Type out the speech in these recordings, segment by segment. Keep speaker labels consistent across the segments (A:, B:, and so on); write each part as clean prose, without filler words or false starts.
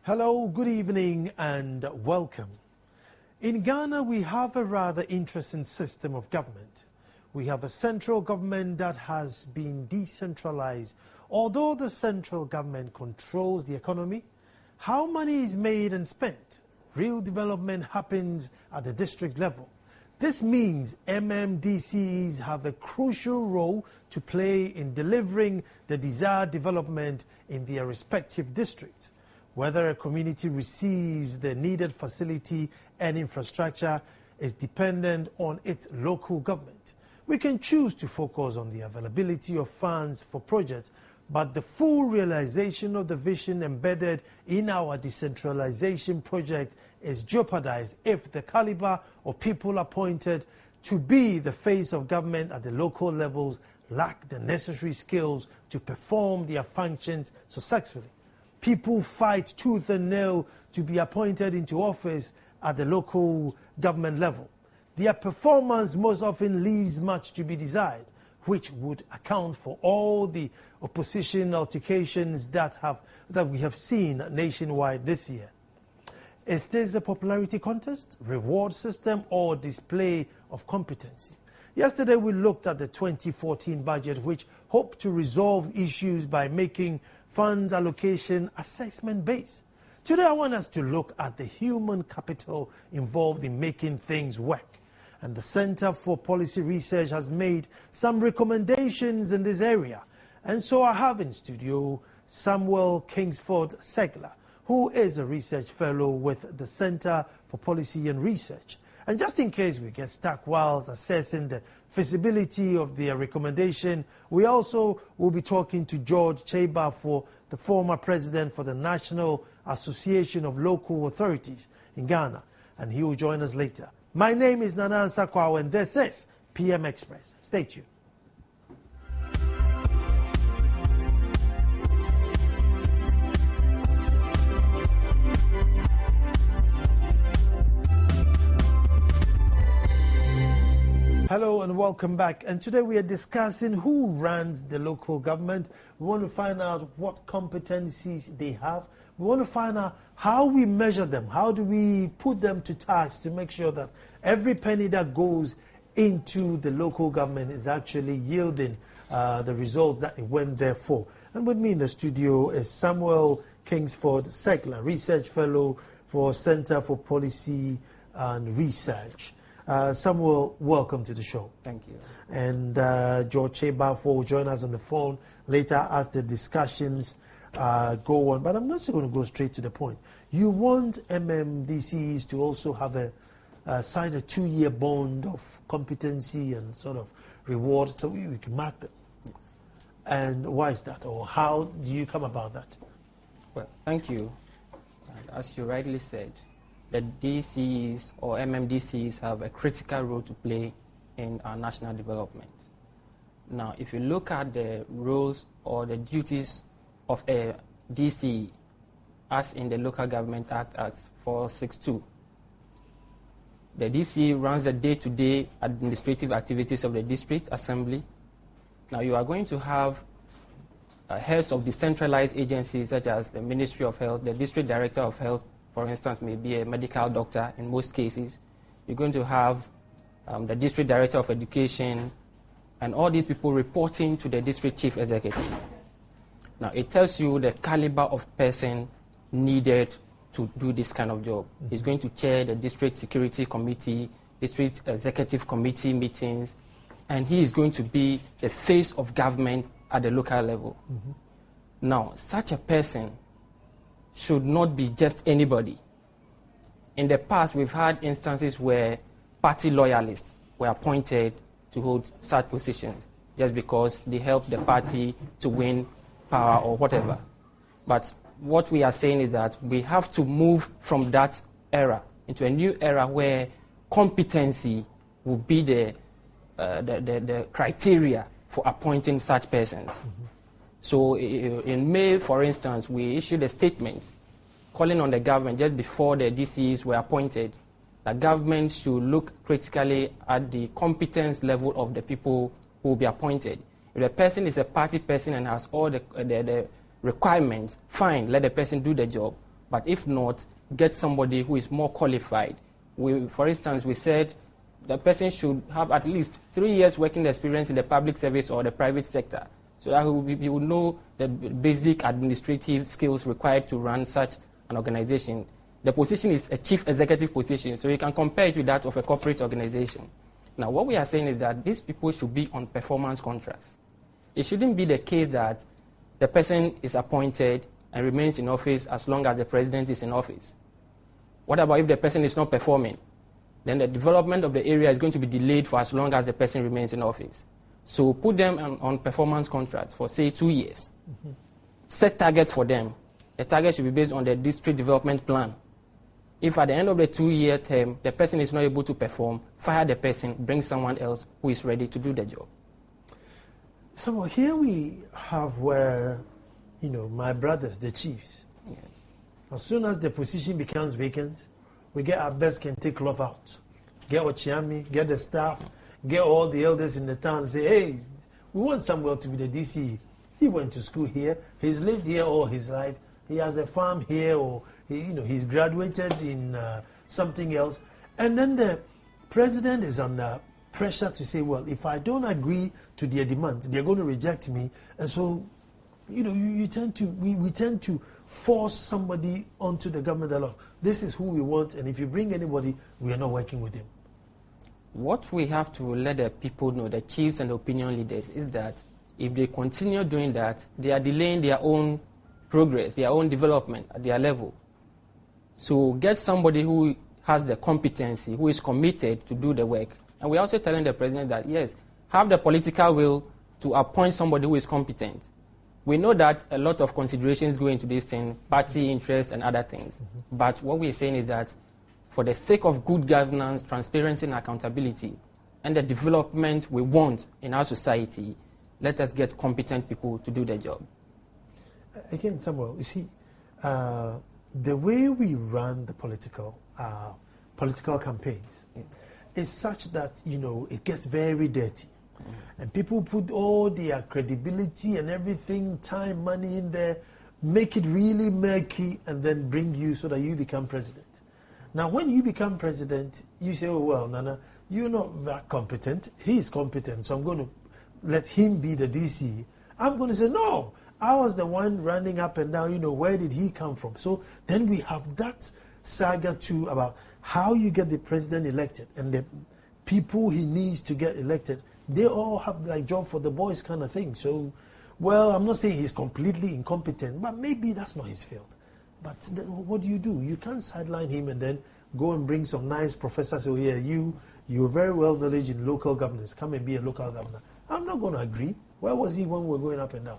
A: Hello, good evening and welcome. In Ghana, we have a rather interesting system of government. We have a central government that has been decentralized. Although the central government controls the economy, how money is made and spent, real development happens at the district level. This means MMDCs have a crucial role to play in delivering the desired development in their respective districts. Whether a community receives the needed facility and infrastructure is dependent on its local government. We can choose to focus on the availability of funds for projects, but the full realization of the vision embedded in our decentralization project is jeopardized if the caliber of people appointed to be the face of government at the local levels lack the necessary skills to perform their functions successfully. People fight tooth and nail to be appointed into office at the local government level. Their performance most often leaves much to be desired, which would account for all the opposition altercations that we have seen nationwide this year. Is this a popularity contest, reward system, or display of competency? Yesterday we looked at the 2014 budget, which hoped to resolve issues by making funds allocation assessment-based. Today I want us to look at the human capital involved in making things work. And the Center for Policy Research has made some recommendations in this area. And so I have in studio Samuel Kingsford Segler, who is a research fellow with the Center for Policy and Research. And just in case we get stuck whilst assessing the feasibility of their recommendation, we also will be talking to George Cheba, for the former president for the National Association of Local Authorities in Ghana, and he will join us later. My name is Nana Sakwa, and this is PM Express. Stay tuned. Hello and welcome back. And today we are discussing who runs the local government. We want to find out what competencies they have. We want to find out how we measure them. How do we put them to task to make sure that every penny that goes into the local government is actually yielding the results that it went there for. And with me in the studio is Samuel Kingsford Segler, Research Fellow for Center for Policy and Research. Samuel, welcome to the show.
B: Thank you.
A: And George Cheba will join us on the phone later as the discussions go on. But I'm not going to go straight to the point. You want MMDCs to also have sign a 2-year bond of competency and sort of reward so we can mark them. Yes. And why is that? Or how do you come about that?
B: Well, thank you. As you rightly said, the DCs or MMDCs have a critical role to play in our national development. Now, if you look at the roles or the duties of a DC, as in the Local Government Act as 462, the DC runs the day-to-day administrative activities of the district assembly. Now, you are going to have heads of decentralized agencies such as the Ministry of Health, the District Director of Health, for instance, may be a medical doctor in most cases. You're going to have the District Director of Education, and all these people reporting to the District Chief Executive. Now, it tells you the caliber of person needed to do this kind of job. Mm-hmm. He's going to chair the District Security Committee, District Executive Committee meetings, and he is going to be the face of government at the local level. Mm-hmm. Now, such a person should not be just anybody. In the past, we've had instances where party loyalists were appointed to hold such positions just because they helped the party to win power or whatever. But what we are saying is that we have to move from that era into a new era where competency will be the criteria for appointing such persons. Mm-hmm. So in May, for instance, we issued a statement calling on the government just before the DCs were appointed. The government should look critically at the competence level of the people who will be appointed. If the person is a party person and has all the requirements, fine, let the person do the job. But if not, get somebody who is more qualified. For instance, we said the person should have at least 3 years working experience in the public service or the private sector, so that he will know the basic administrative skills required to run such an organization. The position is a chief executive position, so you can compare it with that of a corporate organization. Now, what we are saying is that these people should be on performance contracts. It shouldn't be the case that the person is appointed and remains in office as long as the president is in office. What about if the person is not performing? Then the development of the area is going to be delayed for as long as the person remains in office. So put them on performance contracts for, say, 2 years. Set targets for them. The target should be based on the district development plan. If at the end of the 2-year term, the person is not able to perform, fire the person, bring someone else who is ready to do the job.
A: So here we have where, my brothers, the chiefs,
B: Yes.
A: as soon as the position becomes vacant, we get our best can take love out. Get Ochiami, get the staff, get all the elders in the town and say, hey, we want Samuel to be the DC. He went to school here. He's lived here all his life. He has a farm here, or he's graduated in something else. And then the president is under pressure to say, well, if I don't agree to their demands, they're going to reject me. And so, we tend to force somebody onto the government that, look, this is who we want, and if you bring anybody, we are not working with him.
B: What we have to let the people know, the chiefs and the opinion leaders, is that if they continue doing that, they are delaying their own progress, their own development at their level. So get somebody who has the competency, who is committed to do the work. And we're also telling the president that, yes, have the political will to appoint somebody who is competent. We know that a lot of considerations go into this thing, party interest and other things. But what we're saying is that for the sake of good governance, transparency and accountability, and the development we want in our society, let us get competent people to do their job.
A: Again, Samuel, you see, the way we run the political campaigns is such that, it gets very dirty. And people put all their credibility and everything, time, money in there, make it really murky, and then bring you so that you become president. Now, when you become president, you say, oh, well, Nana, you're not that competent. He's competent, so I'm going to let him be the DC. I'm going to say, no, I was the one running up and down, where did he come from? So then we have that saga too about how you get the president elected, and the people he needs to get elected, they all have like job for the boys kind of thing. So, well, I'm not saying he's completely incompetent, but maybe that's not his field. But then what do? You can't sideline him and then go and bring some nice professors. So yeah, you're very well knowledge in local governance. Come and be a local governor. I'm not going to agree. Where was he when we were going up and down?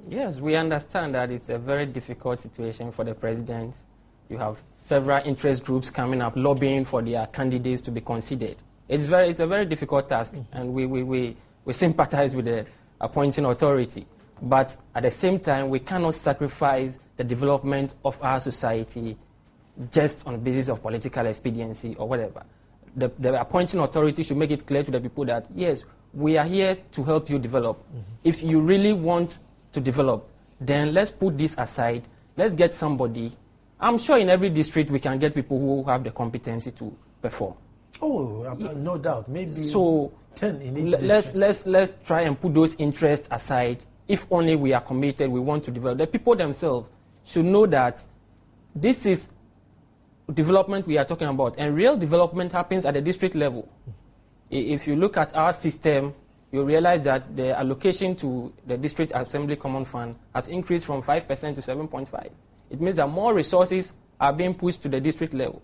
B: Yes, we understand that it's a very difficult situation for the president. You have several interest groups coming up lobbying for their candidates to be considered. It's a very difficult task, and we sympathize with the appointing authority. But at the same time, we cannot sacrifice the development of our society just on the basis of political expediency or whatever. The appointing authority should make it clear to the people that, yes, we are here to help you develop. If you really want to develop, then let's put this aside. Let's get somebody. I'm sure in every district we can get people who have the competency to perform.
A: Oh, no doubt. Maybe
B: so
A: 10 in each district.
B: Let's try and put those interests aside. If only we are committed, we want to develop. The people themselves should know that this is development we are talking about, and real development happens at the district level. If you look at our system, you realize that the allocation to the District Assembly Common Fund has increased from 5% to 7.5%. It means that more resources are being pushed to the district level.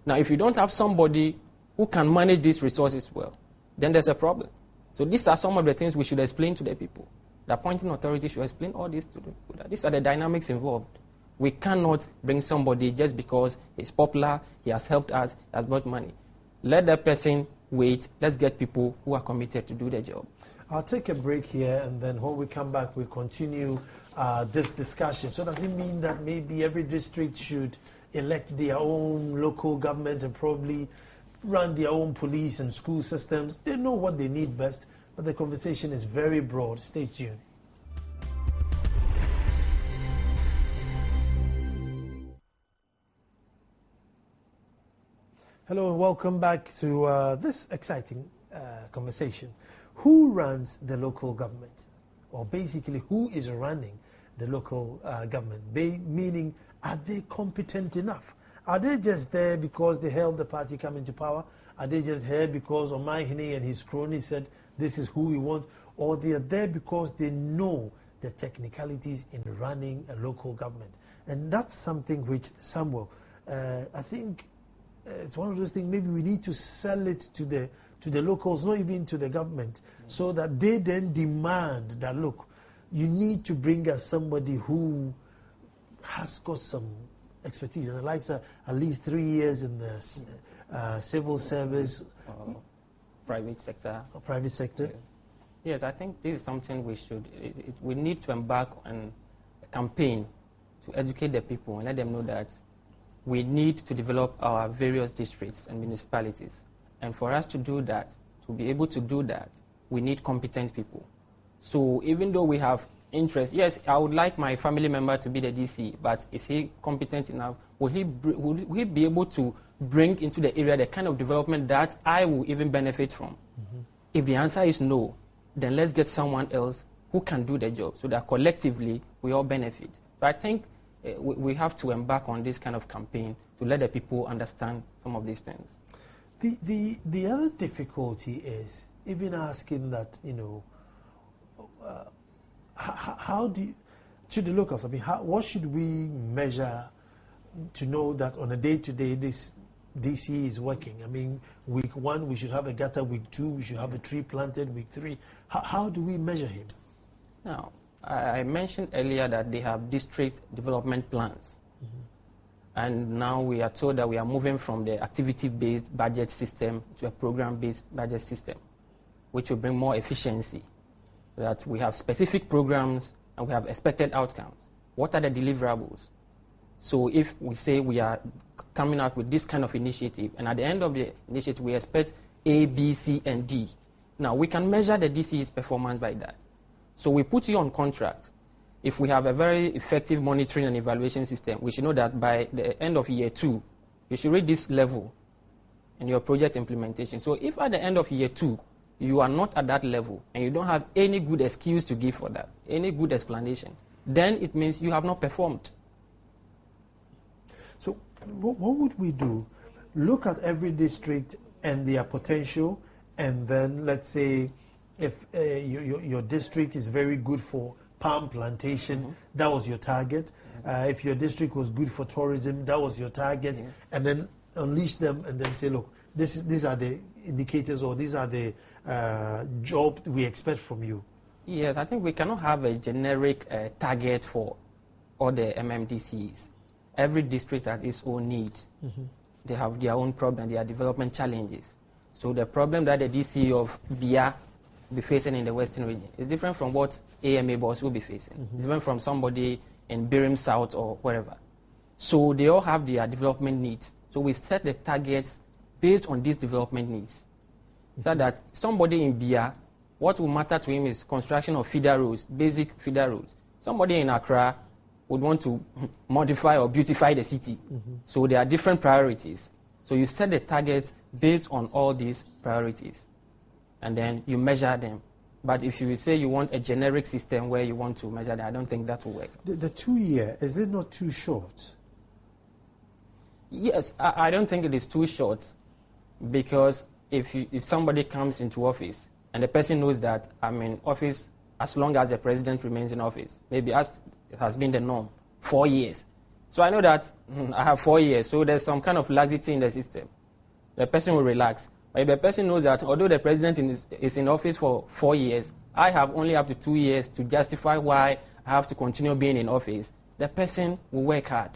B: Now, if you don't have somebody who can manage these resources well, then there's a problem. So these are some of the things we should explain to the people. The appointing authority should explain all this to the people. These are the dynamics involved. We cannot bring somebody just because he's popular, he has helped us, he has brought money. Let that person wait. Let's get people who are committed to do their job.
A: I'll take a break here, and then when we come back, we'll continue this discussion. So does it mean that maybe every district should elect their own local government and probably run their own police and school systems? They know what they need best, but the conversation is very broad. Stay tuned. Hello and welcome back to this exciting conversation. Who runs the local government? Or basically, who is running the local government? Meaning, are they competent enough? Are they just there because they helped the party come into power? Are they just here because Omahini and his cronies said this is who we want? Or they are there because they know the technicalities in running a local government? And that's something which Samuel, I think, it's one of those things, maybe we need to sell it to the locals, not even to the government, so that they then demand that, look, you need to bring us somebody who has got some expertise and likes at least 3 years in the civil service.
B: Private sector.
A: Or private sector.
B: Yes, I think this is something we need to embark on a campaign to educate the people and let them know that we need to develop our various districts and municipalities. And for us to do that, to be able to do that, we need competent people. So even though we have interest, yes, I would like my family member to be the DC, but is he competent enough? Will he be able to bring into the area the kind of development that I will even benefit from? Mm-hmm. If the answer is no, then let's get someone else who can do the job so that collectively we all benefit. So I think we have to embark on this kind of campaign to let the people understand some of these things.
A: The other difficulty is even asking that, how do you, to the locals, I mean, what should we measure to know that on a day-to-day this DC is working? I mean, week 1 we should have a gutter, week 2 we should have a tree planted, week 3. How do we measure him?
B: Now, I mentioned earlier that they have district development plans. Mm-hmm. And now we are told that we are moving from the activity-based budget system to a program-based budget system, which will bring more efficiency. So that we have specific programs and we have expected outcomes. What are the deliverables? So if we say we are coming out with this kind of initiative, and at the end of the initiative we expect A, B, C, and D. Now we can measure the DCE's performance by that. So we put you on contract. If we have a very effective monitoring and evaluation system, we should know that by the end of year 2, you should reach this level in your project implementation. So if at the end of year 2, you are not at that level and you don't have any good excuse to give for that, any good explanation, then it means you have not performed.
A: So what would we do? Look at every district and their potential, and then let's say if your district is very good for palm plantation, mm-hmm. that was your target. Mm-hmm. If your district was good for tourism, that was your target. Mm-hmm. And then unleash them and then say, look, these are the indicators, or these are the job we expect from you.
B: Yes, I think we cannot have a generic target for all the MMDCs. Every district has its own need. Mm-hmm. They have their own problem, their development challenges. So the problem that the DC of BIA will be facing in the Western region is different from what AMA boss will be facing. Mm-hmm. It's different from somebody in Birim South or wherever. So they all have their development needs. So we set the targets based on these development needs. Mm-hmm. So that somebody in BIA, what will matter to him is construction of feeder roads, basic feeder roads. Somebody in Accra would want to modify or beautify the city. Mm-hmm. So there are different priorities. So you set the targets based on all these priorities, and then you measure them. But if you say you want a generic system where you want to measure them, I don't think that will work.
A: The 2 year, is it not too short?
B: Yes, I don't think it is too short, because if somebody comes into office and the person knows that I'm in office as long as the president remains in office, maybe as it has been the norm, 4 years. So I know that I have 4 years, so there's some kind of laxity in the system. The person will relax. But if the person knows that although the president is in office for 4 years, I have only up to 2 years to justify why I have to continue being in office, the person will work hard.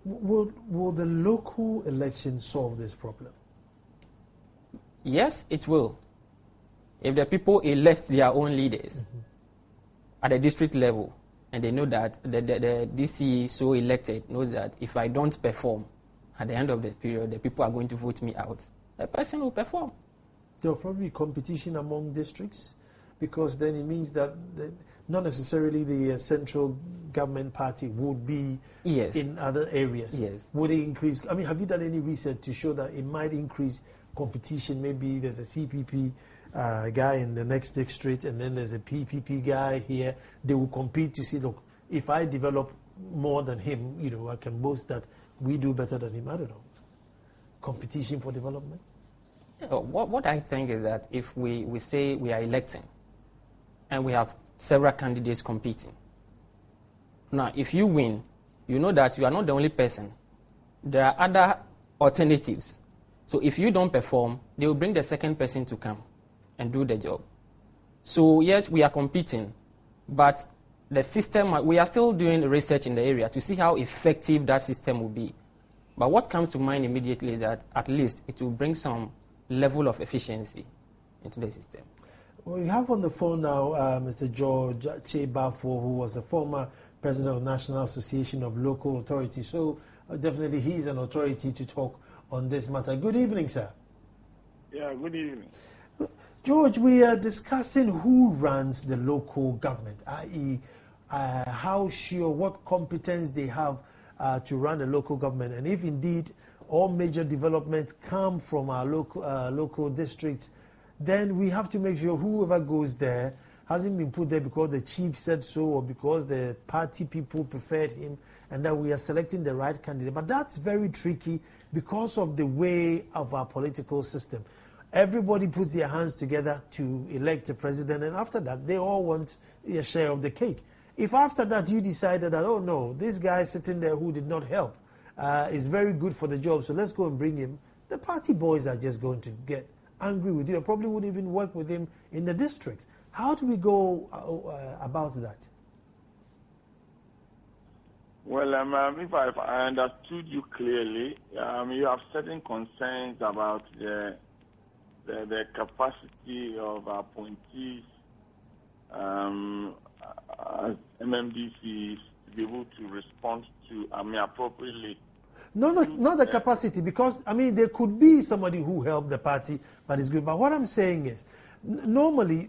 A: Will the local election solve this problem?
B: Yes, it will. If the people elect their own leaders, mm-hmm. at the district level, and they know that the DC so elected knows that if I don't perform, at the end of the period, the people are going to vote me out, the person will perform.
A: There will probably be competition among districts. because then it means that not necessarily the central government party would be in other areas.
B: Yes.
A: Would it increase? I mean, have you done any research to show that it might increase competition? Maybe there's a CPP guy in the next district, and then there's a PPP guy here. They will compete to see, look, if I develop more than him, I can boast that we do better than him. I don't know. Competition for development?
B: What I think is that if we say we are electing and we have several candidates competing, now if you win, you know that you are not the only person. There are other alternatives. So if you don't perform, they will bring the second person to come and do the job. So yes, we are competing, but the system, we are still doing research in the area to see how effective that system will be. But what comes to mind immediately is that at least it will bring some level of efficiency into the system.
A: We have on the phone now Mr. George Chebafo, who was the former president of the National Association of Local Authorities. So definitely he's an authority to talk on this matter. Good evening, sir.
C: Yeah, good evening.
A: George, we are discussing who runs the local government, i.e., how sure, what competence they have to run the local government, and if indeed all major developments come from our local districts, then we have to make sure whoever goes there hasn't been put there because the chief said so or because the party people preferred him, and that we are selecting the right candidate. But that's very tricky because of the way of our political system. Everybody puts their hands together to elect a president, and after that, they all want a share of the cake. If after that you decided that, oh no, this guy sitting there who did not help is very good for the job, so let's go and bring him, the party boys are just going to get angry with you and probably wouldn't even work with him in the district. How do we go about that?
C: Well, if I understood you clearly, you have certain concerns about the capacity of appointees as MMDCs to be able to respond to, appropriately.
A: Not the capacity, because, there could be somebody who helped the party, but it's good. But what I'm saying is, normally,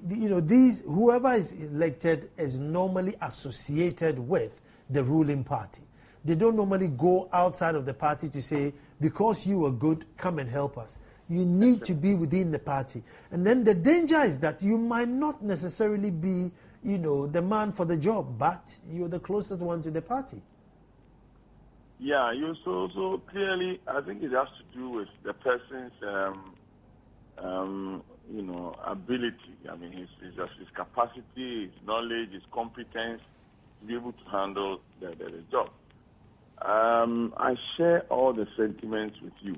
A: whoever is elected is normally associated with the ruling party. They don't normally go outside of the party to say, because you are good, come and help us. You need to be within the party. And then the danger is that you might not necessarily be, the man for the job, but you're the closest one to the party.
C: Yeah, so clearly, I think it has to do with the person's, ability. His capacity, his knowledge, his competence to be able to handle the job. I share all the sentiments with you.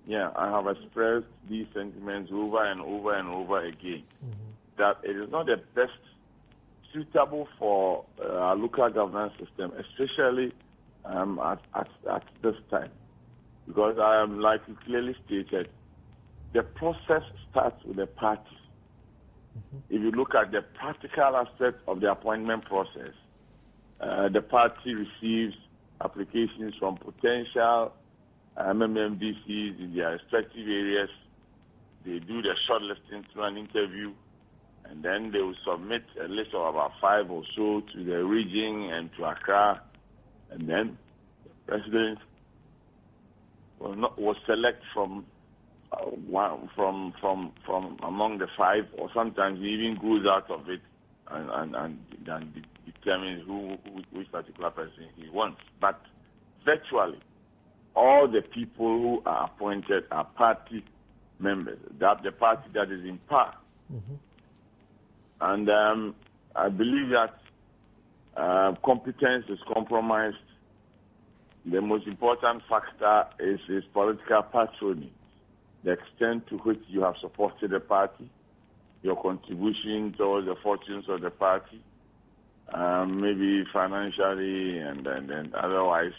C: Yeah, I have expressed these sentiments over and over and over again. Mm-hmm. That it is not the best suitable for our local governance system, especially at this time. Because like you clearly stated, the process starts with the party. Mm-hmm. If you look at the practical aspect of the appointment process, the party receives applications from potential MMDCs in their respective areas. They do the shortlisting through an interview, and then they will submit a list of about 5 or so to the region and to Accra, and then the president will select from one from among the 5, or sometimes he even goes out of it and determines which particular person he wants. But virtually, all the people who are appointed are party members, that the party that is in power. Mm-hmm. And I believe that competence is compromised. The most important factor is political patronage, the extent to which you have supported the party, your contribution towards the fortunes of the party, maybe financially and otherwise.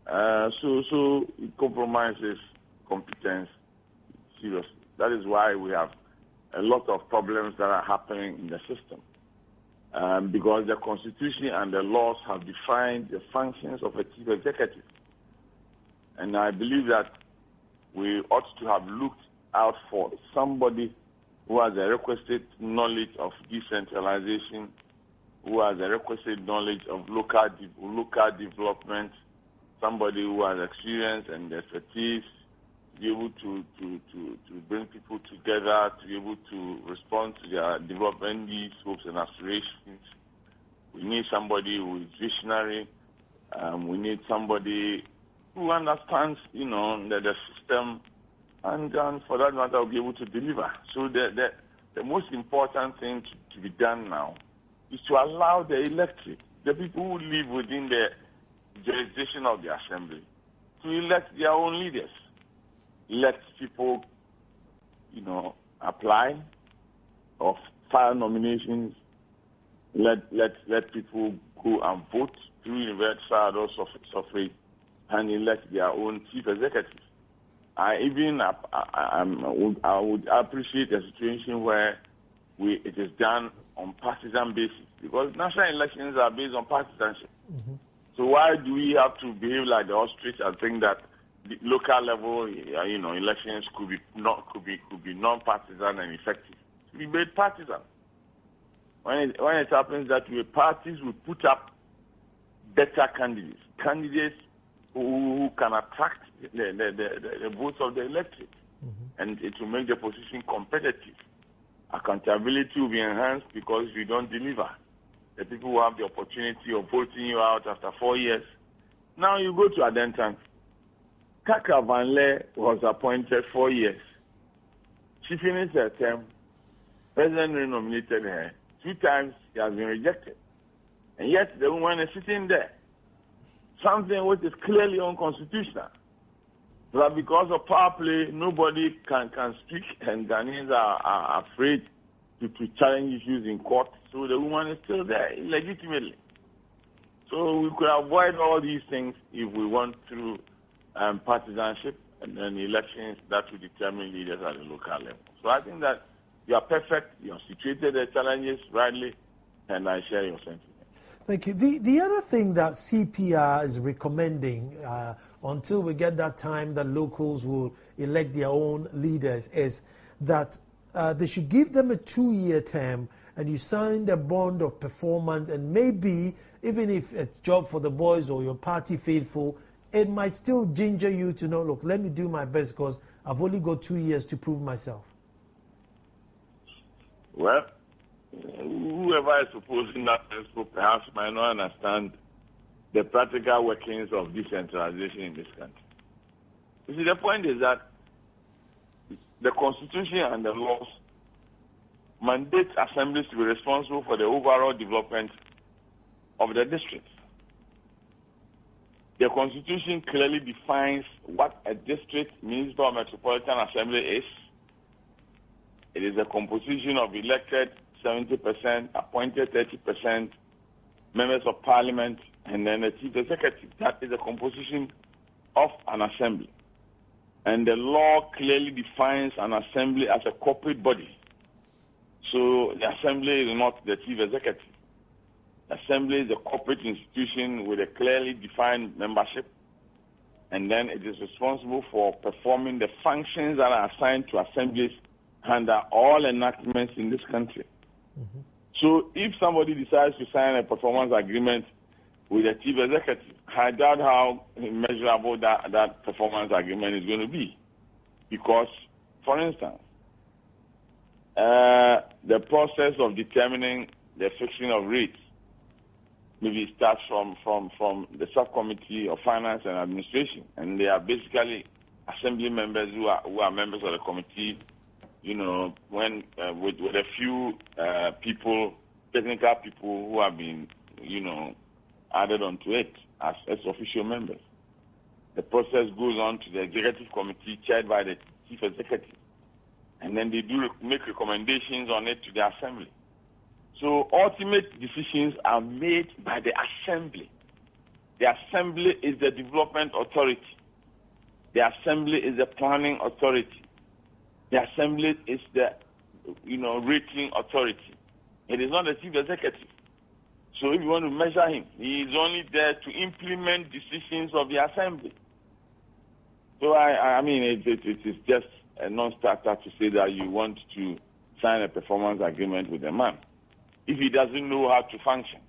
C: So it compromises competence seriously. That is why we have a lot of problems that are happening in the system. Because the Constitution and the laws have defined the functions of a chief executive. And I believe that we ought to have looked out for somebody who has a requisite knowledge of decentralization, who has a requisite knowledge of local development, somebody who has experience and expertise to be able to bring people together, to be able to respond to their development needs, hopes, and aspirations. We need somebody who is visionary. We need somebody who understands, the system, and for that matter, will be able to deliver. So the most important thing to be done now is to allow the electorate, the people who live within the jurisdiction of the assembly, to elect their own leaders. Let people, apply or file nominations. Let people go and vote through universal suffrage and elect their own chief executive. I would appreciate a situation where it is done on partisan basis, because national elections are based on partisanship. Mm-hmm. So why do we have to behave like the ostrich and think that the local level, elections could be non-partisan and effective? We made partisan. When it happens that way, parties will put up better candidates who can attract the votes of the electorate, and it will make the position competitive. Accountability will be enhanced because if you don't deliver, the people who have the opportunity of voting you out after 4 years. Now you go to Adentan. Kaka Van Le was appointed 4 years. She finished her term. President renominated her. 2 times she has been rejected. And yet the woman is sitting there. Something which is clearly unconstitutional. But because of power play, nobody can speak, and Ghanaians are afraid to challenge issues in court. So the woman is still there illegitimately. So we could avoid all these things if we went through partisanship and then elections that will determine leaders at the local level. So I think that you are perfect, you have situated the challenges rightly, and I share your sentiment.
A: Thank you. The other thing that CPR is recommending until we get that time that locals will elect their own leaders is that they should give them a 2-year term, and you sign the bond of performance, and maybe even if it's job for the boys or your party faithful, it might still ginger you to know, look, let me do my best because I've only got 2 years to prove myself.
C: Well, whoever is proposing that principle perhaps might not understand the practical workings of decentralization in this country. You see, the point is that the Constitution and the laws mandate assemblies to be responsible for the overall development of the district. The Constitution clearly defines what a district, municipal, or metropolitan assembly is. It is a composition of elected 70%, appointed 30%, members of parliament, and then a chief executive. That is the composition of an assembly. And the law clearly defines an assembly as a corporate body. So the assembly is not the chief executive. The assembly is a corporate institution with a clearly defined membership, and then it is responsible for performing the functions that are assigned to assemblies under all enactments in this country. Mm-hmm. So if somebody decides to sign a performance agreement with a chief executive, I doubt how measurable that performance agreement is going to be. Because, for instance, the process of determining the fixing of rates maybe starts from the subcommittee of finance and administration, and they are basically assembly members who are members of the committee. When with a few people, technical people who have been, added onto it as official members. The process goes on to the executive committee chaired by the chief executive, and then they do make recommendations on it to the assembly. So ultimate decisions are made by the assembly. The assembly is the development authority. The assembly is the planning authority. The assembly is the, rating authority. It is not the chief executive. So if you want to measure him, he is only there to implement decisions of the assembly. So it is just a non-starter to say that you want to sign a performance agreement with the man if he doesn't know how to function.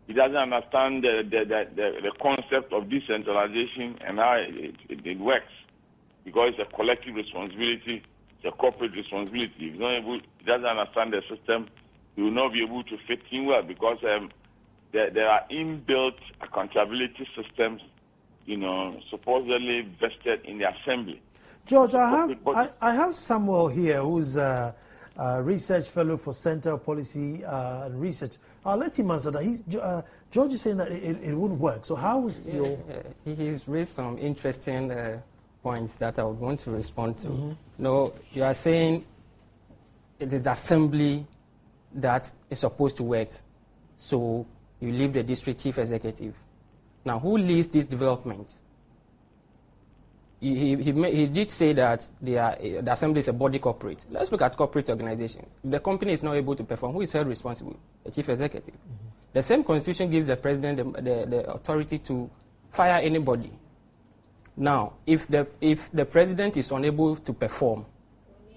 C: He doesn't understand the concept of decentralization and how it works, because it's a collective responsibility, it's a corporate responsibility. If he doesn't understand the system, he will not be able to fit in well, because there are inbuilt accountability systems, supposedly vested in the assembly.
A: George, I have Samuel here who's a research fellow for Center of Policy and Research. I'll let him answer that. George is saying that it wouldn't work. So how is your...
B: He's raised some interesting points that I would want to respond to. No, you are saying it is the assembly that is supposed to work. So you leave the district chief executive. Now, who leads these developments? He did say that the assembly is a body corporate. Let's look at corporate organizations. If the company is not able to perform, who is held responsible? The chief executive. The same constitution gives the president the authority to fire anybody. Now, if the president is unable to perform,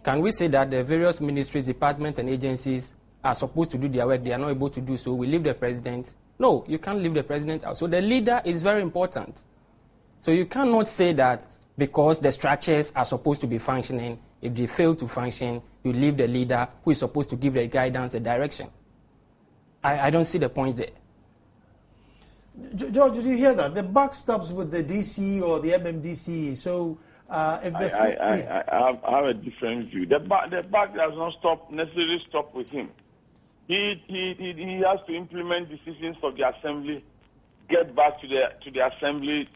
B: can we say that the various ministries, departments, and agencies are supposed to do their work? They are not able to do so. We leave the president. No, you can't leave the president out. So the leader is very important. So you cannot say that because the structures are supposed to be functioning, if they fail to function, you leave the leader who is supposed to give the guidance, the direction. I don't see the point there.
A: George, did you hear that? The buck stops with the DC or the MMDC. So if
C: I have a different view. The buck does not necessarily stop with him. He has to implement decisions of the assembly, get back to the assembly,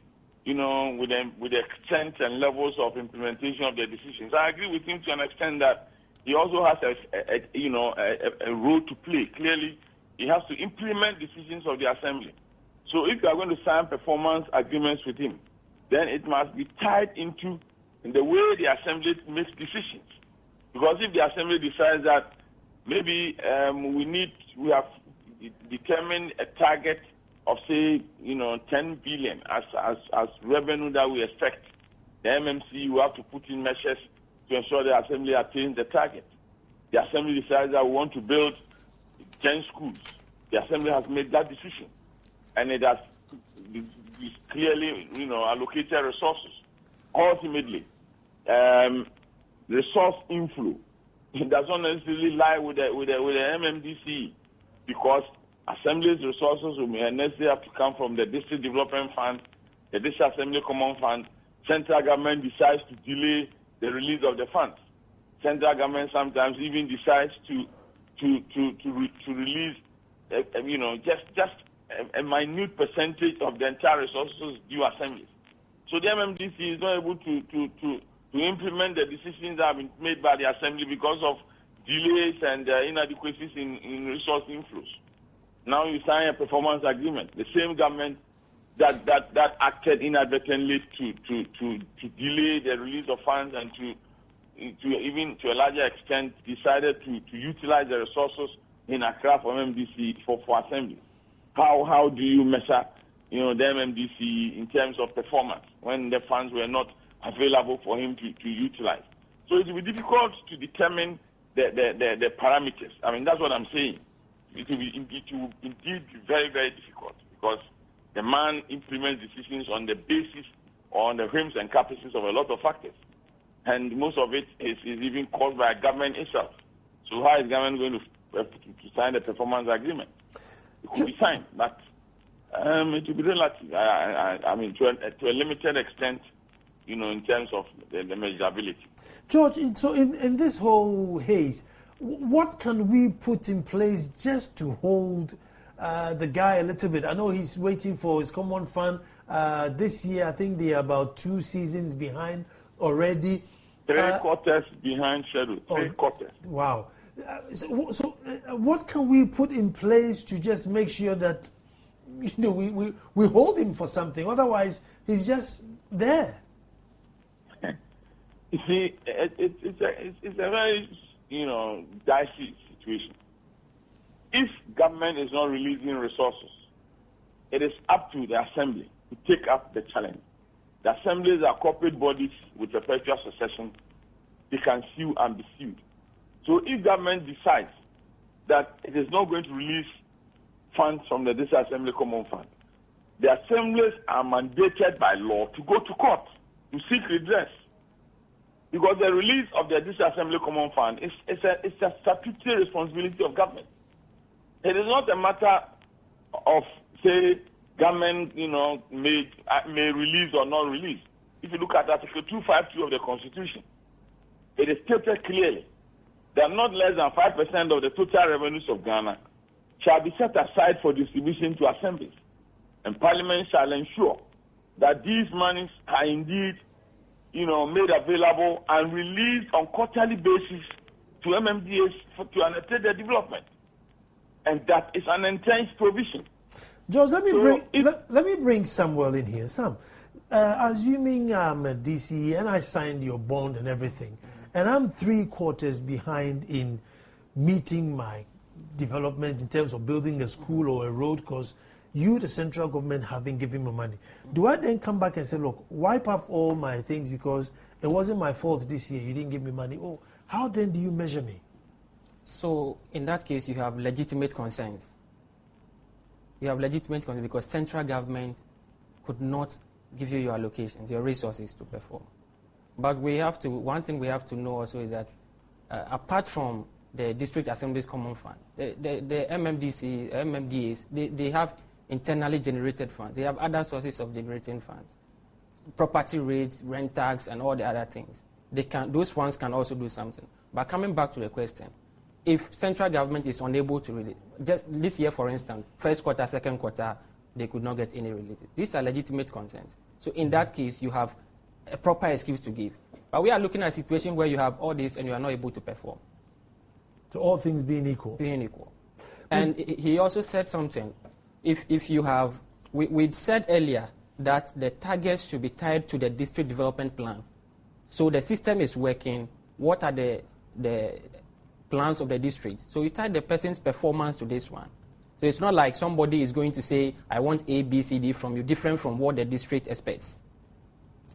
C: with the extent and levels of implementation of the decisions. I agree with him to an extent that he also has a role to play. Clearly, he has to implement decisions of the assembly. So if you are going to sign performance agreements with him, then it must be tied into the way the assembly makes decisions. Because if the assembly decides that maybe we have determined a target of, say, 10 billion as revenue that we expect, the MMC will have to put in measures to ensure the assembly attains the target. The assembly decides that we want to build 10 schools. The assembly has made that decision, and it has clearly, allocated resources. Ultimately, resource inflow does not necessarily lie with the MMDC, because assembly's resources will necessarily have to come from the district development fund, the district assembly common fund. Central government decides to delay the release of the funds. Central government sometimes even decides to release, just a minute percentage of the entire resources due assemblies. So the MMDC is not able to implement the decisions that have been made by the assembly because of delays and inadequacies in resource inflows. Now you sign a performance agreement. The same government that acted inadvertently to delay the release of funds and to even to a larger extent decided to utilize the resources in Accra for MMDC for assembly. How do you measure the MMDC in terms of performance when the funds were not available for him to utilize? So it will be difficult to determine the parameters. I mean, that's what I'm saying. It will indeed be very, very difficult, because the man implements decisions on the basis or on the whims and caprices of a lot of factors. And most of it is even caused by government itself. So how is government going to sign the performance agreement? It could be signed, but it will be relative. I mean, to a limited extent, in terms of the measurability.
A: George, so in this whole haze, what can we put in place just to hold the guy a little bit? I know he's waiting for his common fund. This year, I think they are about 2 seasons behind already.
C: 3 quarters behind schedule. 3 quarters.
A: Wow. So what can we put in place to just make sure that we hold him for something? Otherwise, he's just there.
C: You see, it's a very dicey situation. If government is not releasing resources, it is up to the assembly to take up the challenge. The assemblies are corporate bodies with perpetual succession. They can sue and be sued. So if government decides that it is not going to release funds from the District Assembly Common Fund, the assemblies are mandated by law to go to court to seek redress. Because the release of the District Assembly Common Fund is a statutory responsibility of government. It is not a matter of, say, government, may release or not release. If you look at Article 252 of the Constitution, it is stated clearly that not less than 5% of the total revenues of Ghana shall be set aside for distribution to assemblies, and Parliament shall ensure that these monies are indeed, made available and released on quarterly basis to MMDAs to undertake their development, and that is an intense provision.
A: George, let me bring Samuel in here. Sam, assuming I'm a DC and I signed your bond and everything, and I'm 3/4 behind in meeting my development in terms of building a school or a road because you, the central government, haven't given me money. Do I then come back and say, look, wipe up all my things because it wasn't my fault this year, you didn't give me money? Oh, how then do you measure me?
B: So in that case, you have legitimate concerns. You have legitimate concerns because central government could not give you your allocations, your resources to perform. But one thing we have to know also is that apart from the District Assembly's Common Fund, the MMDAs, they have internally generated funds. They have other sources of generating funds. Property rates, rent tax, and all the other things. Those funds can also do something. But coming back to the question, if central government is unable to release, just this year, for instance, first quarter, second quarter, they could not get any relief. These are legitimate concerns. So in that case, you have a proper excuse to give. But we are looking at a situation where you have all this and you are not able to perform.
A: So all things being equal.
B: Being equal. And he also said something. If you have, we'd said earlier that the targets should be tied to the district development plan. So the system is working. What are the plans of the district? So you tie the person's performance to this one. So it's not like somebody is going to say, I want A, B, C, D from you, different from what the district expects.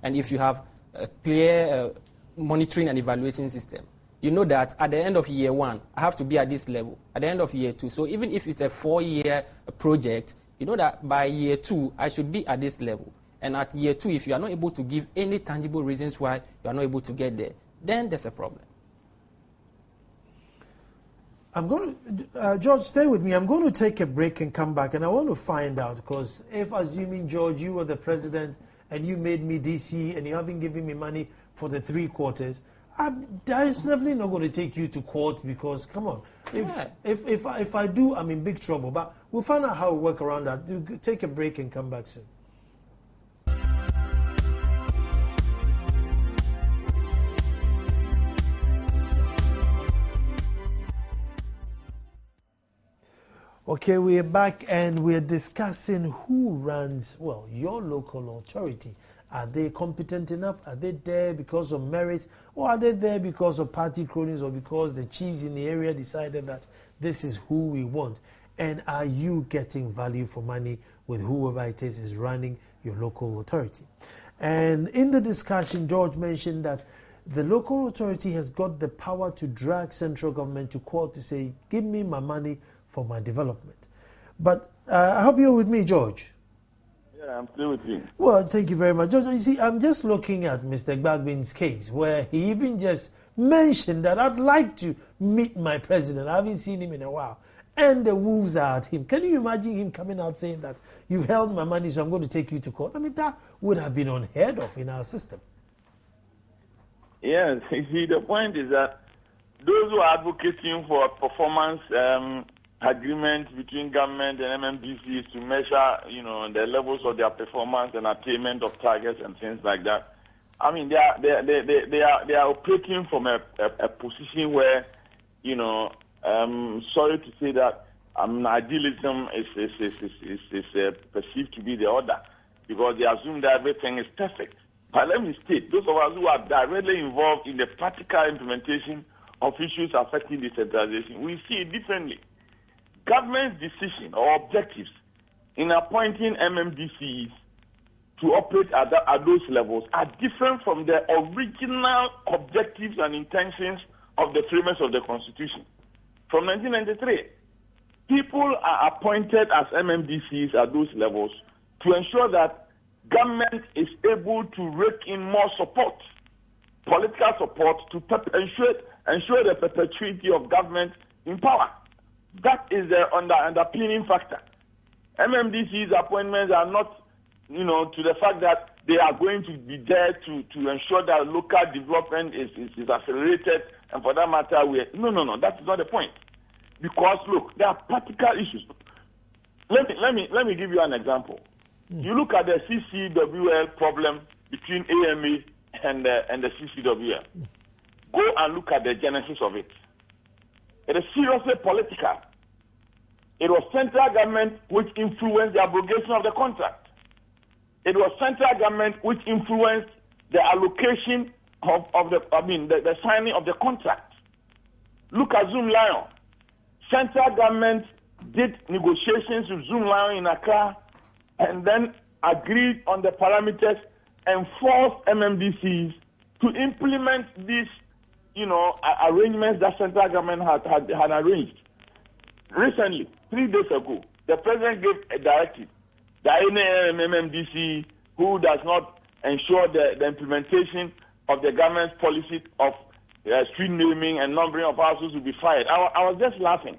B: And if you have a clear monitoring and evaluating system, you know that at the end of year 1, I have to be at this level. At the end of year 2, so even if it's a 4-year project, you know that by year 2, I should be at this level. And at year 2, if you are not able to give any tangible reasons why you are not able to get there, then there's a problem.
A: I'm going to, George, stay with me. I'm going to take a break and come back, and I want to find out, because if, assuming, George, you were the president and you made me DC and you haven't given me money for the 3/4, I'm definitely not going to take you to court because, come on, if I do, I'm in big trouble. But we'll find out how we work around that. Take a break and come back soon. Okay, we're back and we're discussing who runs, well, your local authority. Are they competent enough? Are they there because of merit? Or are they there because of party cronies or because the chiefs in the area decided that this is who we want? And are you getting value for money with whoever it is running your local authority? And in the discussion, George mentioned that the local authority has got the power to drag central government to court to say, give me my money for my development. But I hope you're with me, George.
C: Yeah, I'm still with you.
A: Well, thank you very much. George, you see, I'm just looking at Mr. Gbagbin's case where he even just mentioned that I'd like to meet my president. I haven't seen him in a while. And the wolves are at him. Can you imagine him coming out saying that you've held my money, so I'm going to take you to court? I mean, that would have been unheard of in our system.
C: Yes, you see, the point is that those who are advocating for performance agreement between government and MMDCs to measure, the levels of their performance and attainment of targets and things like that. I mean, they are operating from a position where, sorry to say that idealism is perceived to be the order because they assume that everything is perfect. But let me state, those of us who are directly involved in the practical implementation of issues affecting decentralization, we see it differently. Government's decision or objectives in appointing MMDCs to operate at those levels are different from the original objectives and intentions of the framers of the Constitution. From 1993, people are appointed as MMDCs at those levels to ensure that government is able to rake in more support, political support, to ensure the perpetuity of government in power. That is the underpinning factor. MMDC's appointments are not, to the fact that they are going to be there to ensure that local development is accelerated, and for that matter, no, that is not the point. Because look, there are practical issues. Let me give you an example. You look at the CCWL problem between AMA and the CCWL. Go and look at the genesis of it. It is seriously political. It was central government which influenced the abrogation of the contract. It was central government which influenced the allocation of the signing of the contract. Look at Zoom Lion. Central government did negotiations with Zoom Lion in Accra and then agreed on the parameters and forced MMDCs to implement these, arrangements that central government had arranged. Recently, 3 days ago, the president gave a directive that any MMDC who does not ensure the implementation of the government's policy of street naming and numbering of houses will be fired. I was just laughing.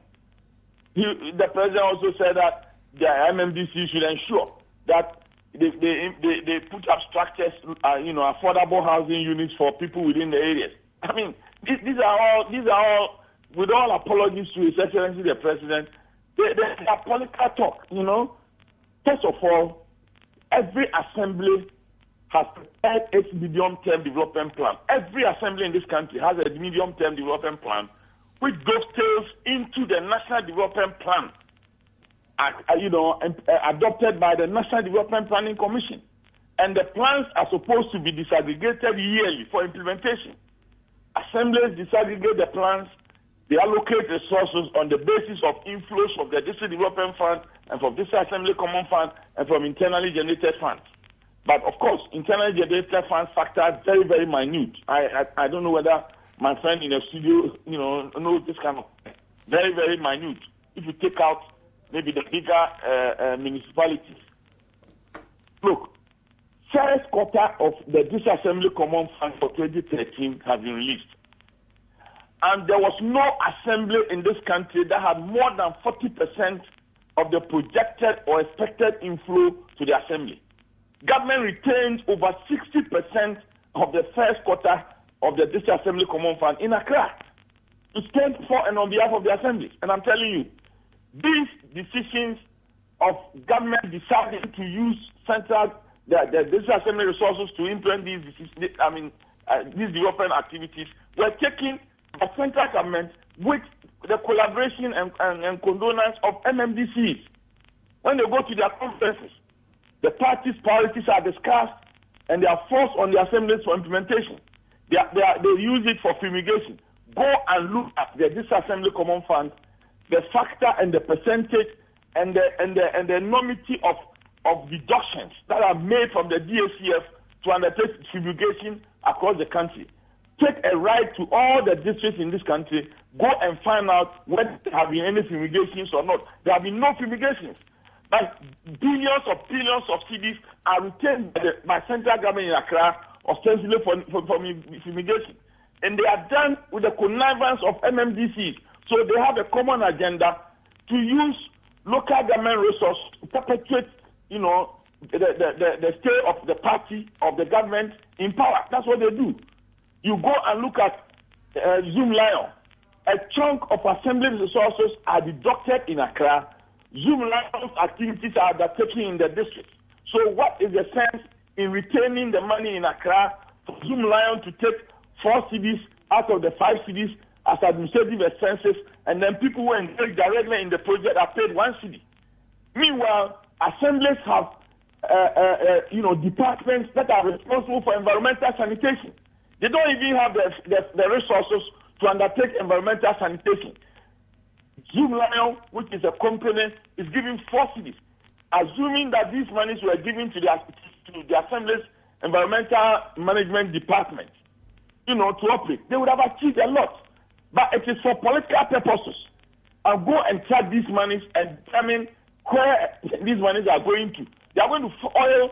C: The president also said that the MMDC should ensure that they put up structures, affordable housing units for people within the areas. I mean, these are all, with all apologies to His Excellency the President, they are political talk. First of all, every assembly has prepared its medium-term development plan. Every assembly in this country has a medium-term development plan which dovetails into the National Development Plan, adopted by the National Development Planning Commission. And the plans are supposed to be disaggregated yearly for implementation. Assemblies disaggregate the plans, they allocate resources on the basis of inflows of the District Development Fund and from District Assembly Common Fund and from internally generated funds. But of course, internally generated funds factor are very, very minute. I don't know whether my friend in the studio, knows this kind of very, very minute. If you take out maybe the bigger municipalities. Look, first quarter of the District Assembly Common Fund for 2013 has been released. And there was no assembly in this country that had more than 40% of the projected or expected inflow to the assembly. Government retained over 60% of the first quarter of the District Assembly Common Fund in Accra to stand for and on behalf of the assembly. And I'm telling you, these decisions of government deciding to use the District Assembly resources to implement these development activities were taken by central government with the collaboration and condonance of MMDCs. When they go to their conferences, the parties' priorities are discussed and they are forced on the assemblies for implementation. They use it for fumigation. Go and look at the District Assembly Common Fund, the factor and the percentage and the enormity of deductions that are made from the DACF to undertake fumigation across the country. Take a ride to all the districts in this country, go and find out whether there have been any fumigations or not. There have been no fumigations. But billions of cedis are retained by central government in Accra, ostensibly for fumigation. And they are done with the connivance of MMDCs. So they have a common agenda to use local government resources to perpetuate, the stay of the party, of the government in power. That's what they do. You go and look at Zoom Lion. A chunk of assembly resources are deducted in Accra. Zoom Lion's activities are undertaken in the district. So what is the sense in retaining the money in Accra for Zoom Lion to take 4 cities out of the 5 cities as administrative expenses, and then people who engage directly in the project are paid 1 city? Meanwhile, assemblies have departments that are responsible for environmental sanitation. They don't even have the resources to undertake environmental sanitation. Zoom Lion, which is a company, is giving 4 cities. Assuming that these monies were given to the Assembly's environmental management department, to operate, they would have achieved a lot. but it is for political purposes. And go and track these monies and determine where these monies are going to. They are going to oil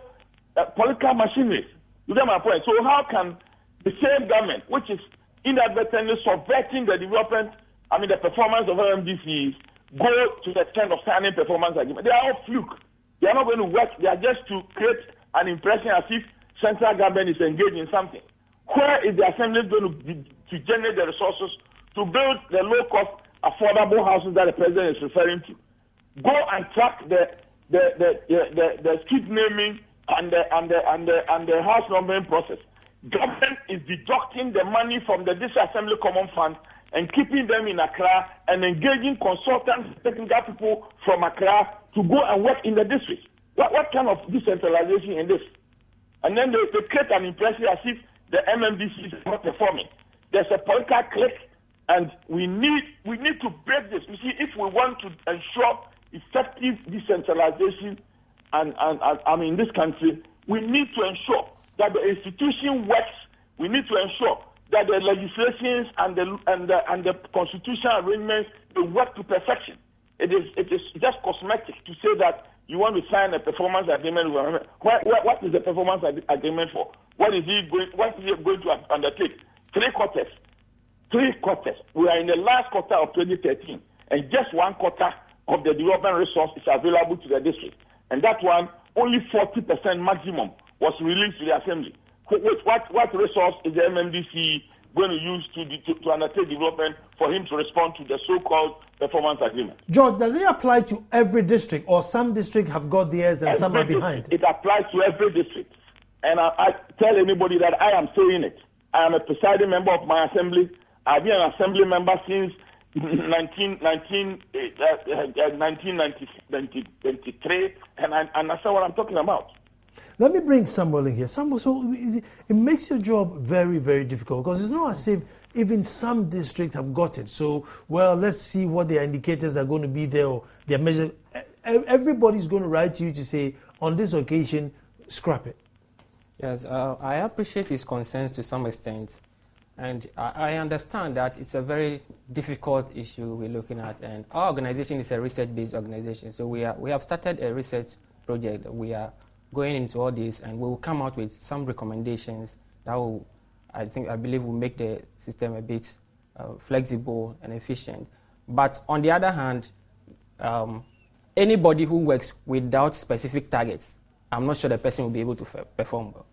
C: political machinery. You get my point? So how can the same government, which is inadvertently subverting the development, the performance of MMDCs, go to the extent of signing performance agreement? They are all fluke. They are not going to work. They are just to create an impression as if central government is engaged in something. Where is the assembly going to generate the resources to build the low-cost, affordable houses that the president is referring to? Go and track the street naming and the house numbering process. Government is deducting the money from the disassembly common fund and keeping them in Accra and engaging consultants, technical people from Accra to go and work in the district. What kind of decentralization in this? And then they create an impression as if the MMDC is not performing. There's a political clique, and we need to break this. You see, if we want to ensure effective decentralization and in this country, we need to ensure that the institution works. We need to ensure that the legislations and the constitutional arrangements they work to perfection. It is just cosmetic to say that you want to sign a performance agreement. What is the performance agreement for? What is he going to undertake? 3 quarters. 3 quarters. We are in the last quarter of 2013, and just 1 quarter of the development resource is available to the district. And that one, only 40% maximum was released to the assembly. What resource is the MMDC going to use to undertake development for him to respond to the so-called performance agreement?
A: George, does it apply to every district, or some districts have got theirs and some are behind?
C: It applies to every district. And I tell anybody that I am saying it. I am a presiding member of my assembly. I've been an assembly member since 1993, and I understand what I'm talking about.
A: Let me bring Samuel in here. Samuel, so it makes your job very, very difficult, because it's not as if even some districts have got it. So, well, let's see what their indicators are going to be there, or their measures. Everybody's going to write to you to say, on this occasion, scrap it.
B: Yes, I appreciate his concerns to some extent. And I understand that it's a very difficult issue we're looking at. And our organization is a research-based organization. So we have started a research project. We are going into all this, and we will come out with some recommendations that will, I believe, will make the system a bit flexible and efficient. But on the other hand, anybody who works without specific targets, I'm not sure the person will be able to perform well.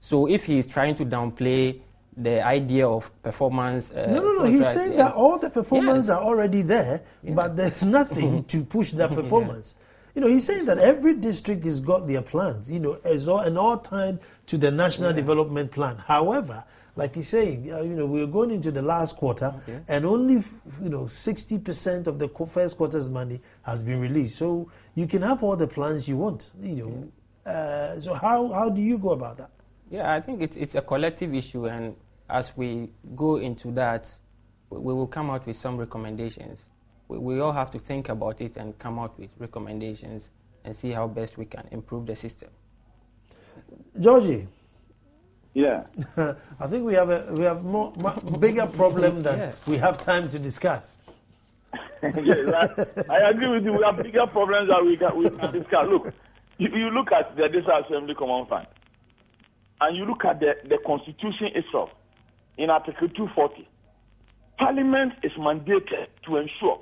B: So if he is trying to downplay the idea of performance...
A: No. He's saying that all the performance are already there, but there's nothing to push that performance. He's saying that every district has got their plans, and all tied to the National Development Plan. However, like he's saying, we're going into the last quarter, and only, 60% of the first quarter's money has been released. So you can have all the plans you want, So how do you go about that?
B: Yeah, I think it's a collective issue, and as we go into that, we will come out with some recommendations. We all have to think about it and come out with recommendations and see how best we can improve the system.
C: Georgie? Yeah.
A: I think we have a bigger problem than we have time to discuss.
C: Yes, I agree with you. We have bigger problems that we can discuss. Look, you look at the Disassembly Common Fund, and you look at the Constitution itself, in Article 240, Parliament is mandated to ensure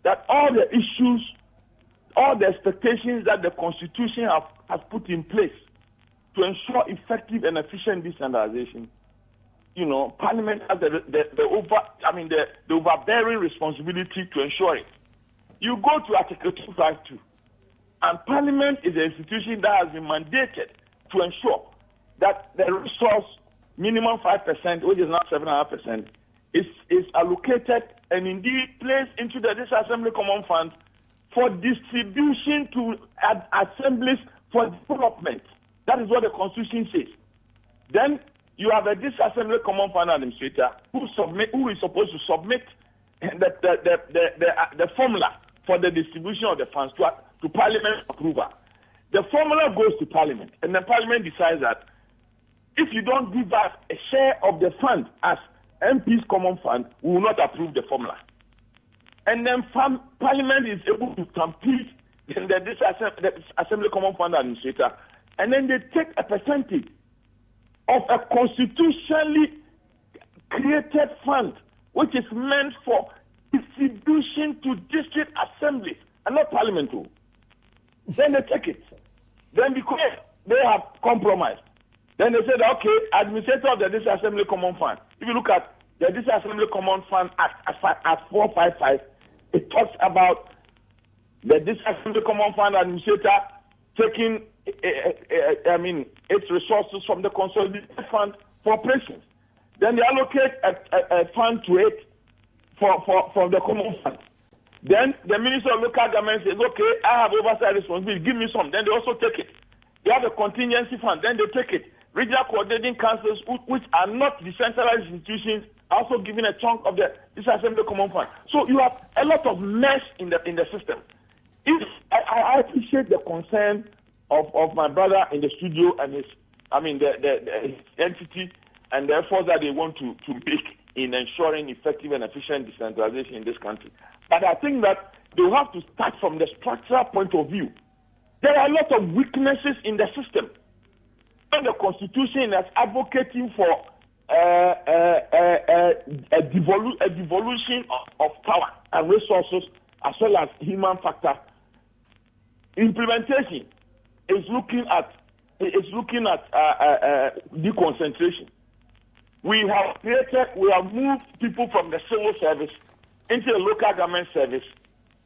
C: that all the issues, all the expectations that the Constitution has put in place to ensure effective and efficient decentralization, Parliament has the overbearing responsibility to ensure it. You go to Article 252, and Parliament is an institution that has been mandated to ensure that the resource, minimum 5%, which is now 7.5%, is allocated and indeed placed into the Disassembly Common Fund for distribution to assemblies for development. That is what the Constitution says. Then you have a Disassembly Common Fund administrator who is supposed to submit the formula for the distribution of the funds to Parliament approval. The formula goes to Parliament, and then Parliament decides that if you don't give us a share of the fund as MPs Common Fund, we will not approve the formula. And then Parliament is able to compete the Assembly Common Fund Administrator, and then they take a percentage of a constitutionally created fund, which is meant for distribution to district assemblies and not Parliament too. Then they take it. Then because they have compromised, then they said, okay, administrator of the District Assembly Common Fund. If you look at the District Assembly Common Fund Act 455, it talks about the District Assembly Common Fund administrator taking, its resources from the consolidated fund for operations. Then they allocate a fund to it for the common fund. Then the Minister of Local Government says, okay, I have oversight responsibility, give me some. Then they also take it. They have a contingency fund, then they take it. Regional coordinating councils, which are not decentralized institutions, are also given a chunk of this Assembly Common Fund. So you have a lot of mess in the system. I appreciate the concern of my brother in the studio and his entity and the effort that they want to make in ensuring effective and efficient decentralization in this country. But I think that they will have to start from the structural point of view. There are a lot of weaknesses in the system. And the Constitution is advocating for a devolution of power and resources as well as human factor. Implementation is looking at deconcentration. We have moved people from the civil service into the local government service.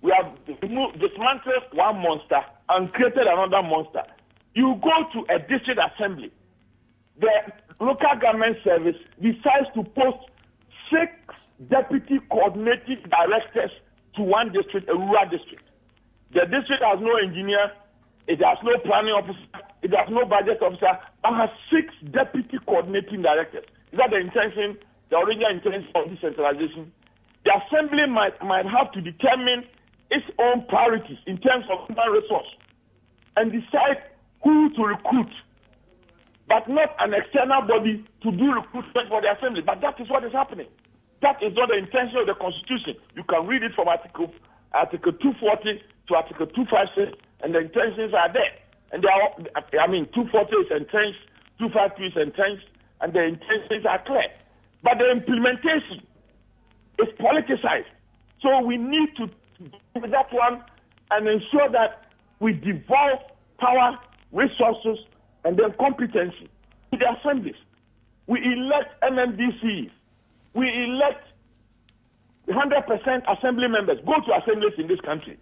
C: We have dismantled one monster and created another monster. You go to a district assembly, the local government service decides to post 6 deputy coordinating directors to one district, a rural district. The district has no engineer, it has no planning officer, it has no budget officer, and has 6 deputy coordinating directors. Is that the intention, the original intention of decentralization? The assembly might have to determine its own priorities in terms of human resource and decide who to recruit, but not an external body to do recruitment for the assembly. But that is what is happening. That is not the intention of the Constitution. You can read it from Article 240 to Article 256, and the intentions are there. And 240 is entrenched, 252 is entrenched, and the intentions are clear. But the implementation is politicized. So we need to do that one and ensure that we devolve power, resources, and then competency to the assemblies. We elect MMDCs. We elect 100% assembly members. Go to assemblies in this country.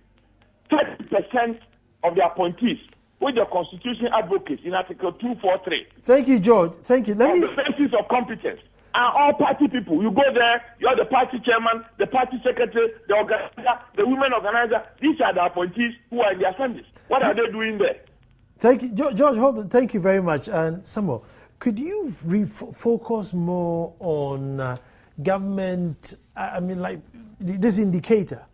C: 30% of the appointees, which the Constitution advocates in Article 243.
A: Thank you, George. Thank you.
C: On the basis of competence. And all party people, you go there, you're the party chairman, the party secretary, the organizer, the women organizer. These are the appointees who are in the assemblies. What are they doing there?
A: Thank you, George. Hold on. Thank you very much. And Samuel, could you focus more on government? Like this indicator.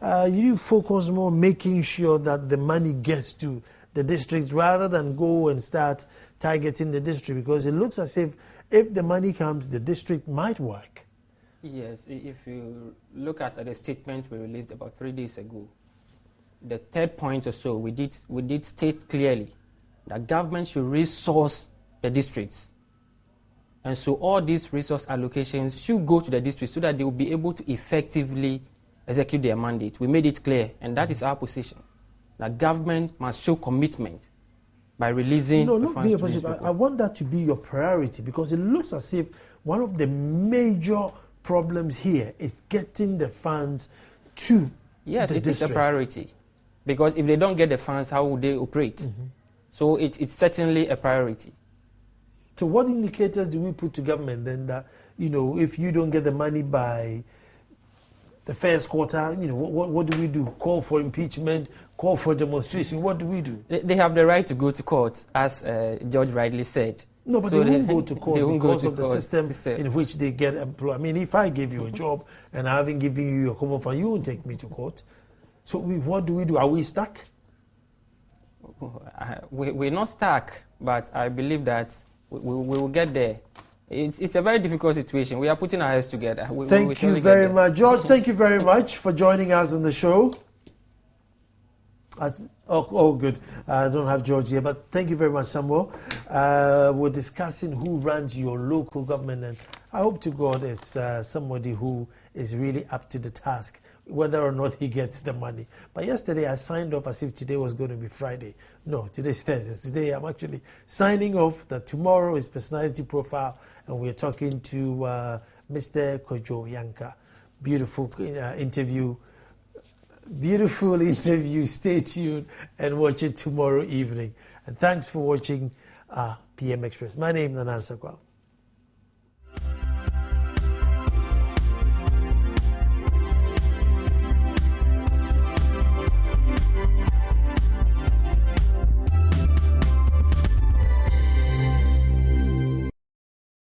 A: You focus more on making sure that the money gets to the districts rather than go and start targeting the district, because it looks as if the money comes, the district might work.
B: Yes, if you look at the statement we released about 3 days ago, the third point or so, we did state clearly that government should resource the districts. And so all these resource allocations should go to the districts so that they will be able to effectively execute their mandate. We made it clear, and that is our position, that government must show commitment by releasing the funds to these people.
A: I want that to be your priority, because it looks as if one of the major problems here is getting the funds to the district.
B: Yes, it is a priority, because if they don't get the funds, how would they operate? Mm-hmm. So it's certainly a priority.
A: So what indicators do we put to government then that, if you don't get the money by the first quarter, what do we do? Call for impeachment, call for demonstration. What do we do?
B: They have the right to go to court, as George rightly said.
A: No, but so they won't go to court because of the system in which they get employed. If I gave you a job and I haven't given you your common fund, you won't take me to court. So what do we do? Are we stuck?
B: We're not stuck, but I believe that we will get there. It's a very difficult situation. We are putting our heads together.
A: Thank you very much. George, thank you very much for joining us on the show. Good. I don't have George here, but thank you very much, Samuel. We're discussing who runs your local government, and I hope to God it's somebody who is really up to the task, whether or not he gets the money. But yesterday I signed off as if today was going to be Friday. No, today's Thursday. Today I'm actually signing off that tomorrow is personality profile, and we're talking to Mr. Kojo Yanka. Beautiful interview. Beautiful interview. Stay tuned and watch it tomorrow evening. And thanks for watching PM Express. My name is Nanan Sakwal.